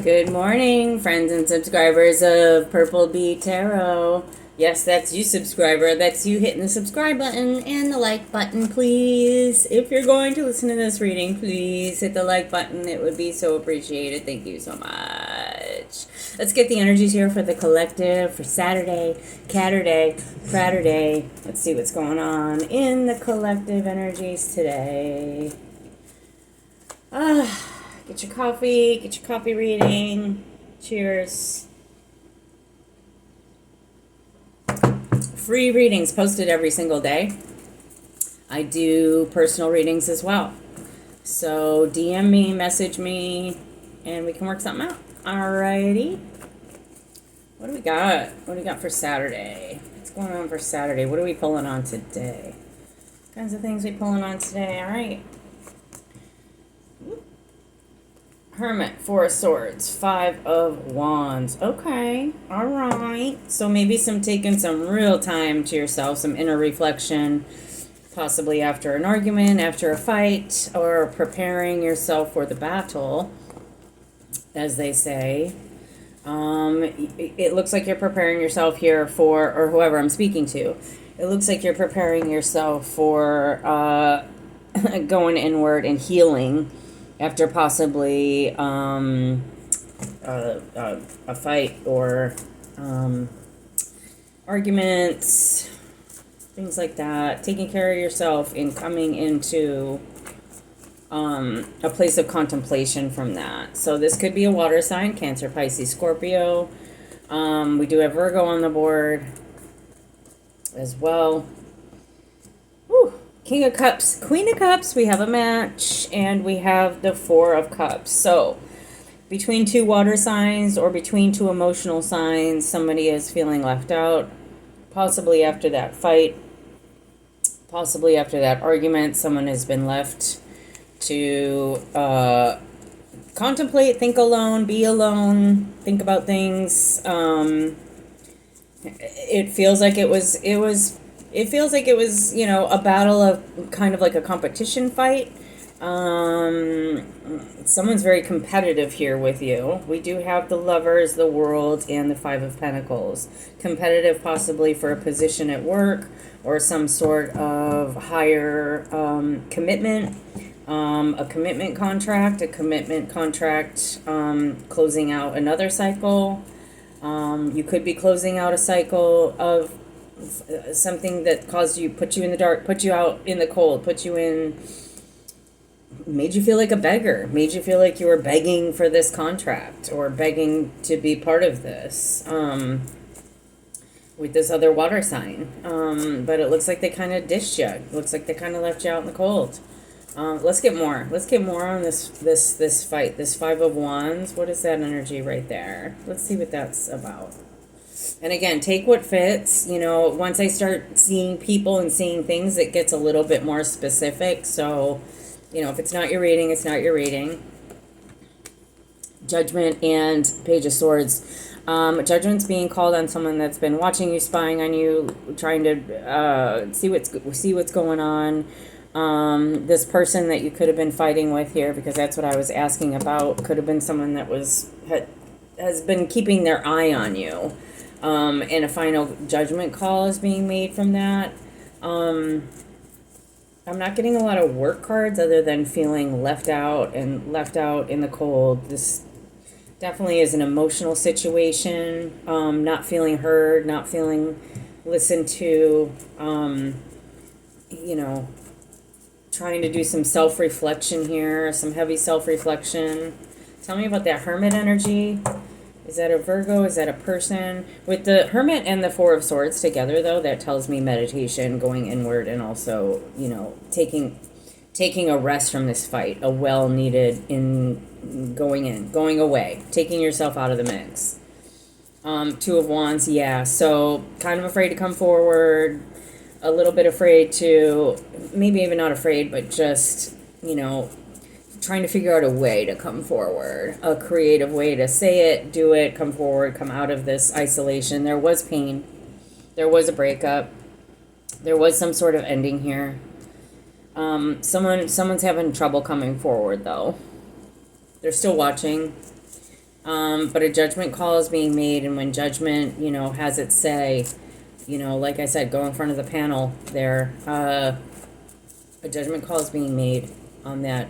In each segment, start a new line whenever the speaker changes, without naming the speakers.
Good morning, friends and subscribers of Purple Bee Tarot. Yes, that's you, subscriber. That's you hitting the subscribe button and the like button, please. If you're going to listen to this reading, please hit the like button. It would be so appreciated. Thank you so much. Let's get the energies here for the collective for Saturday, Catterday, Fratterday. Let's see what's going on in the collective energies today. Get your coffee reading. Cheers. Free readings posted every single day. I do personal readings as well. So DM me, message me, and we can work something out. Alrighty. What do we got? What do we got for Saturday? What's going on for Saturday? What are we pulling on today? What kinds of things we pulling on today? Alright. Hermit, Four of Swords, Five of Wands. Okay, all right. So maybe taking some real time to yourself, some inner reflection, possibly after an argument, after a fight, or preparing yourself for the battle, as they say. It looks like you're preparing yourself here for, or whoever I'm speaking to, it looks like you're preparing yourself for going inward and healing after possibly a fight or arguments, things like that. Taking care of yourself and coming into a place of contemplation from that. So this could be a water sign, Cancer, Pisces, Scorpio. We do have Virgo on the board as well. Whew. King of Cups, Queen of Cups, we have a match, and we have the Four of Cups. So, between two water signs or between two emotional signs, somebody is feeling left out, possibly after that fight, possibly after that argument, someone has been left to contemplate, think alone, be alone, think about things. It feels like it was, you know, a battle of kind of like a competition fight. Someone's very competitive here with you. We do have the Lovers, the World, and the Five of Pentacles. Competitive possibly for a position at work or some sort of higher commitment. A commitment contract, closing out another cycle. You could be closing out a cycle of something that put you in the dark, put you out in the cold, made you feel like a beggar, made you feel like you were begging for this contract or begging to be part of this with this other water sign. But it looks like they kind of dished you. It looks like they kind of left you out in the cold. Let's get more. Let's get more on this fight. This Five of Wands. What is that energy right there? Let's see what that's about. And again, take what fits. You know, once I start seeing people and seeing things, it gets a little bit more specific. So, you know, if it's not your reading, it's not your reading. Judgment and Page of Swords. Judgment's being called on someone that's been watching you, spying on you, trying to see what's going on. This person that you could have been fighting with here, because that's what I was asking about, could have been someone that has been keeping their eye on you. And a final judgment call is being made from that. I'm not getting a lot of work cards other than feeling left out in the cold. This definitely is an emotional situation. Not feeling heard, not feeling listened to. You know, trying to do some self-reflection here, some heavy self-reflection. Tell me about that Hermit energy. Is that a Virgo? Is that a person? With the Hermit and the Four of Swords together, though, that tells me meditation, going inward, and also, you know, taking a rest from this fight, a well-needed going away, taking yourself out of the mix. Two of Wands, yeah. So kind of afraid to come forward, a little bit afraid to, maybe even not afraid, but just, you know, trying to figure out a way to come forward, a creative way to say it, do it, come forward, come out of this isolation. There was pain. There was a breakup. There was some sort of ending here. Someone's having trouble coming forward, though. They're still watching. But a judgment call is being made, and when judgment, has its say, like I said, go in front of the panel there. A judgment call is being made on that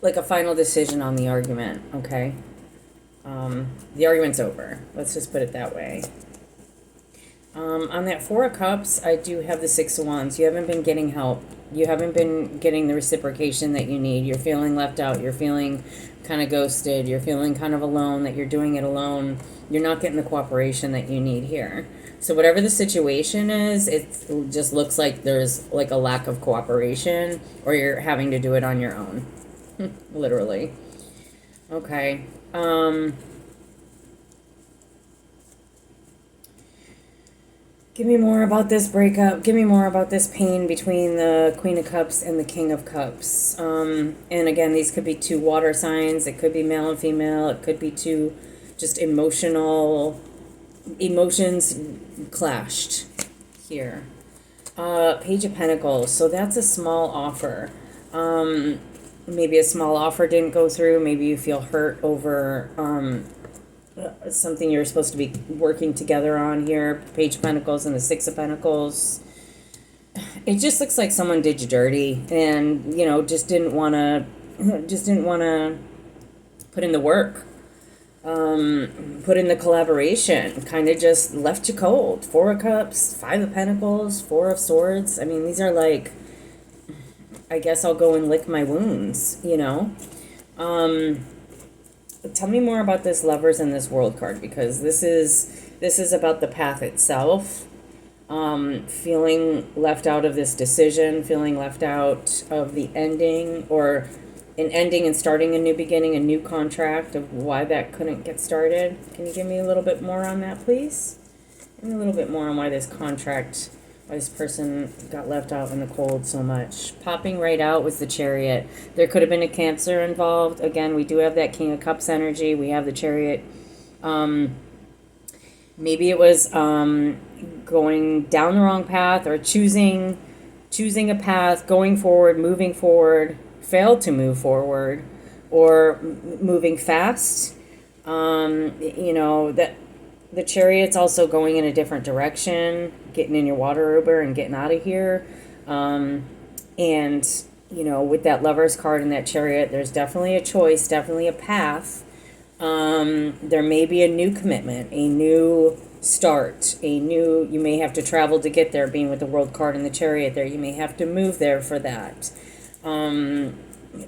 like a final decision on the argument. Okay, the argument's over. Let's just put it that way. On that Four of Cups, I do have the Six of Wands. You haven't been getting help. You haven't been getting the reciprocation that you need. You're feeling left out. You're feeling kind of ghosted. You're feeling kind of alone, that you're doing it alone. You're not getting the cooperation that you need here. So whatever the situation is, it just looks like there's like a lack of cooperation, or you're having to do it on your own. Literally. Okay. Give me more about this breakup. Give me more about this pain between the Queen of Cups and the King of Cups. And again, these could be two water signs. It could be male and female. It could be two just emotions clashed here. Page of Pentacles. So that's a small offer. Maybe a small offer didn't go through. Maybe you feel hurt over something you're supposed to be working together on here. Page of Pentacles and the Six of Pentacles. It just looks like someone did you dirty, and just didn't want to put in the work, put in the collaboration. Kind of just left you cold. Four of Cups, Five of Pentacles, Four of Swords. I mean, these are like, I guess I'll go and lick my wounds. Tell me more about this Lovers in this World card, because this is about the path itself. Feeling left out of this decision, feeling left out of the ending, or an ending and starting a new beginning, a new contract, of why that couldn't get started. Can you give me a little bit more on that, please? Give me a little bit more on why this person got left out in the cold so much. Popping right out was the Chariot. There could have been a Cancer involved. Again, we do have that King of Cups energy. We have the Chariot. Maybe it was going down the wrong path, or choosing a path, going forward, moving forward, failed to move forward, or moving fast. That the Chariot's also going in a different direction, getting in your water Uber and getting out of here. And, with that Lover's card and that Chariot, there's definitely a choice, definitely a path. There may be a new commitment, a new start, you may have to travel to get there, being with the World card and the Chariot there. You may have to move there for that.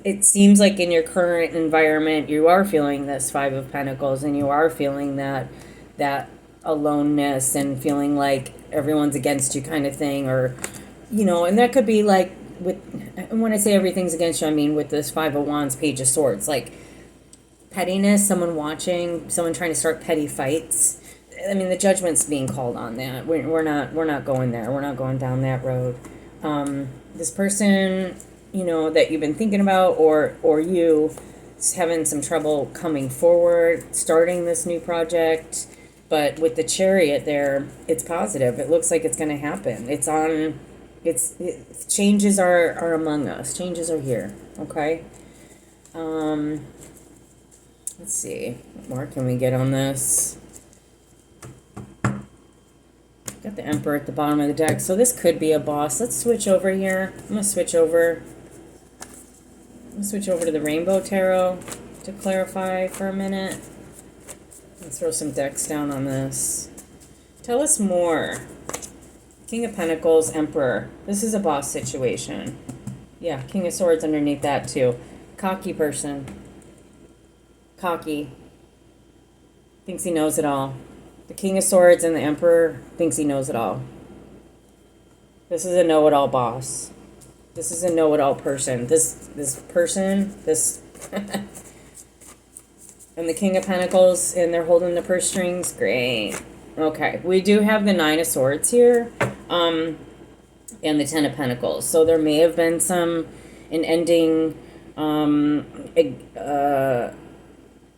It seems like in your current environment, you are feeling this Five of Pentacles, and you are feeling that aloneness, and feeling like everyone's against you kind of thing, or and that could be like when I say everything's against you, I mean with this Five of Wands, Page of Swords, like pettiness, someone watching, someone trying to start petty fights. I mean, the judgment's being called on that. We're not going there. We're not going down that road. This person, that you've been thinking about, or you having some trouble coming forward, starting this new project. But with the Chariot there, it's positive. It looks like it's going to happen. Changes are among us. Changes are here. Okay. Let's see. What more can we get on this? Got the Emperor at the bottom of the deck. So this could be a boss. Let's switch over here. I'm going to switch over to the Rainbow Tarot to clarify for a minute. Let's throw some decks down on this. Tell us more. King of Pentacles, Emperor. This is a boss situation. Yeah, King of Swords underneath that too. Cocky person. Cocky. Thinks he knows it all. The King of Swords and the Emperor thinks he knows it all. This is a know-it-all boss. This is a know-it-all person. This person, and the King of Pentacles, and they're holding the purse strings. Great. Okay, we do have the Nine of Swords here, and the Ten of Pentacles. So there may have been an ending.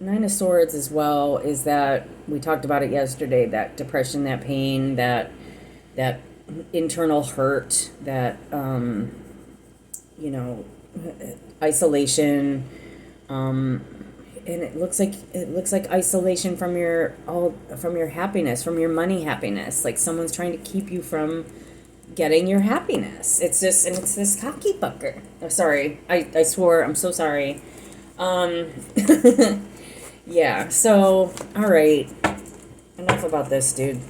Nine of Swords as well is that, we talked about it yesterday, that depression, that pain, that internal hurt, that isolation. and it looks like isolation from your happiness, from your money happiness. Like someone's trying to keep you from getting your happiness. It's this cocky fucker. Oh, sorry, I swore. I'm so sorry. Yeah. So all right, enough about this, dude.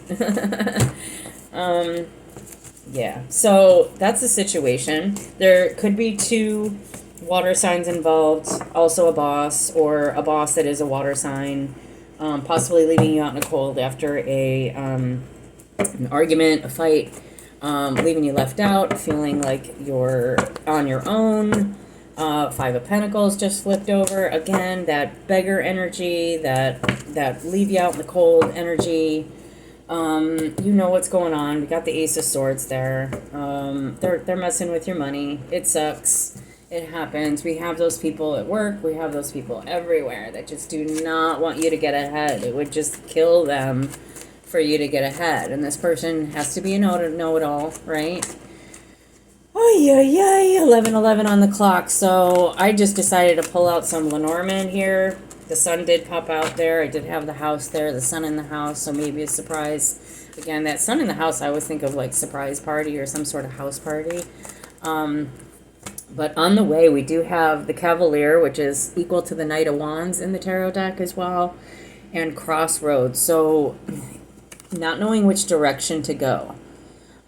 Yeah. So that's the situation. There could be two water signs involved, also a boss or a boss that is a water sign, possibly leaving you out in the cold after an argument, a fight, leaving you left out, feeling like you're on your own. Five of Pentacles just flipped over again. That beggar energy, that leave you out in the cold energy. You know what's going on. We got the Ace of Swords there. They're messing with your money. It sucks. It happens. We have those people at work. We have those people everywhere that just do not want you to get ahead. It would just kill them for you to get ahead. And this person has to be a know-it-all, right? Oh, yeah, 11:11 on the clock. So I just decided to pull out some Lenormand here. The sun did pop out there. I did have the house there, the sun in the house, so maybe a surprise. Again, that sun in the house, I always think of like surprise party or some sort of house party. But on the way, we do have the Cavalier, which is equal to the Knight of Wands in the tarot deck as well, and Crossroads. So not knowing which direction to go.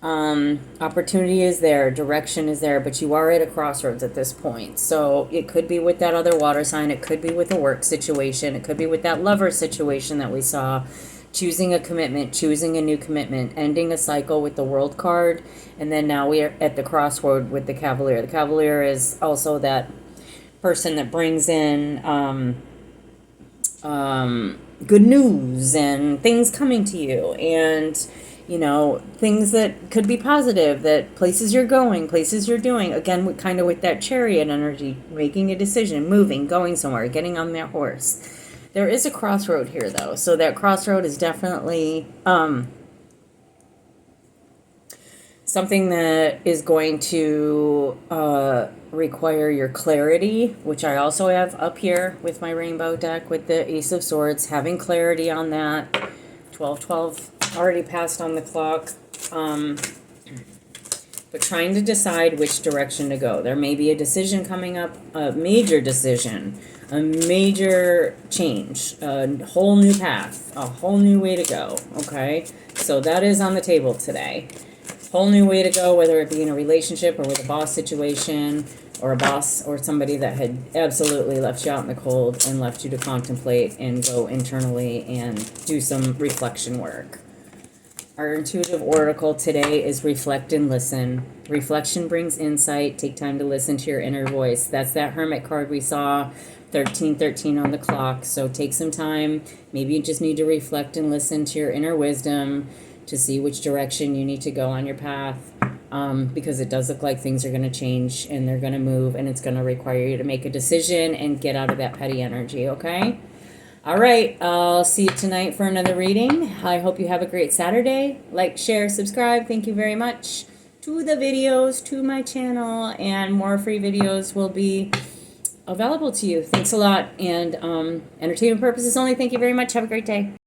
Opportunity is there, direction is there, but you are at a crossroads at this point. So it could be with that other water sign, it could be with a work situation, it could be with that lover situation that we saw, choosing a commitment, choosing a new commitment, ending a cycle with the World card, and then now we are at the crossroad with the Cavalier. The Cavalier is also that person that brings in good news and things coming to you, and you know, things that could be positive, that places you're going, places you're doing. Again, kind of with that Chariot energy, making a decision, moving, going somewhere, getting on that horse. There is a crossroad here, though. So that crossroad is definitely something that is going to require your clarity, which I also have up here with my rainbow deck with the Ace of Swords, having clarity on that. 12:12 already passed on the clock, but trying to decide which direction to go. There may be a decision coming up, a major decision, a major change, a whole new path, a whole new way to go, okay? So that is on the table today. Whole new way to go, whether it be in a relationship or with a boss situation, or a boss or somebody that had absolutely left you out in the cold and left you to contemplate and go internally and do some reflection work. Our intuitive oracle today is reflect and listen. Reflection brings insight. Take time to listen to your inner voice. That's that Hermit card we saw, 13:13 on the clock. So take some time. Maybe you just need to reflect and listen to your inner wisdom to see which direction you need to go on your path. Because it does look like things are going to change and they're going to move, and it's going to require you to make a decision and get out of that petty energy, okay? All right, I'll see you tonight for another reading. I hope you have a great Saturday. Like, share, subscribe. Thank you very much to the videos, to my channel, and more free videos will be available to you. Thanks a lot, and entertainment purposes only. Thank you very much. Have a great day.